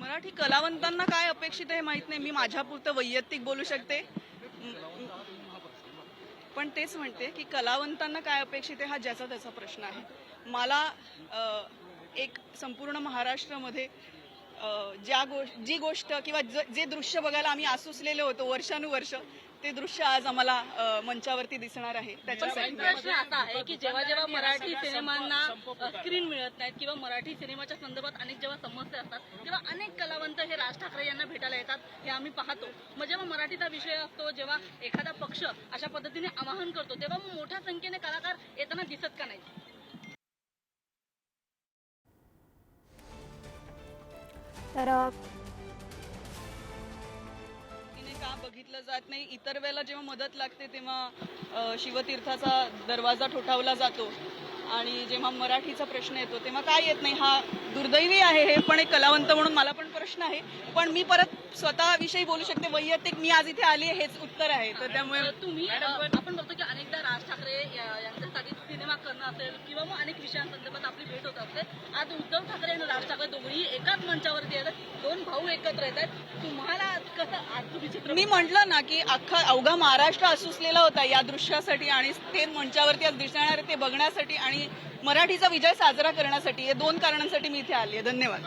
मराठी कलावंतांना काय अपेक्षित आहे माहित नाही. मी माझ्यापुरतं वैयक्तिक बोलू शकते, पण तेच म्हणते की कलावंतांना काय अपेक्षित आहे हा ज्याचा त्याचा प्रश्न आहे. मला एक संपूर्ण महाराष्ट्रामध्ये जी गोष्ट किंवा जे दृश्य बघायला आम्ही आसुसलेले होतो वर्षानुवर्ष, ते दृश्य आज आम्हाला मंचावरती दिसणार आहे. त्याच्यासाठी प्रश्न असा आहे की जेव्हा जेव्हा मराठी सिनेमांना स्क्रीन मिळत नाहीत किंवा मराठी सिनेमाच्या संदर्भात अनेक जेव्हा समस्या असतात तेव्हा अनेक कलावंत हे राज ठाकरे यांना भेटायला येतात, हे आम्ही पाहतो. मग जेव्हा मराठीचा विषय असतो, जेव्हा एखादा पक्ष अशा पद्धतीने आवाहन करतो, तेव्हा मग मोठ्या संख्येने कलाकार येताना दिसत का नाही? तर का बघितलं जात नाही. इतर वेळेला जेव्हा मदत लागते तेव्हा शिवतीर्थाचा दरवाजा ठोठावला जातो आणि जेव्हा मराठीचा प्रश्न येतो तेव्हा काय येत नाही. हा दुर्दैवी आहे हे, पण एक कलावंत म्हणून मला पण प्रश्न आहे. पण मी परत स्वतःविषयी बोलू शकते वैयक्तिक. मी आज इथे आली हेच उत्तर आहे. तर त्यामुळे तुम्ही आपण बघतो की अनेकदा राज ठाकरे यांच्यासाठी सिनेमा करणं असेल किंवा मग अनेक विषयांसंदर्भात आपली भेट होत असते. आज उद्धव ठाकरे आणि राज ठाकरे दोघेही एकाच मंचावरती येतात, दोन भाऊ एकत्र येतात. तुम्हाला कसं आज तुम्ही चित्र? मी म्हटलं ना की अवघा महाराष्ट्र असूसलेला होता या दृश्यासाठी आणि ते मंचावरती आज दिसणार ते बघण्यासाठी आणि मराठीचा विजय साजरा करण्यासाठी. या दोन कारणांसाठी मी इथे आली आहे. धन्यवाद.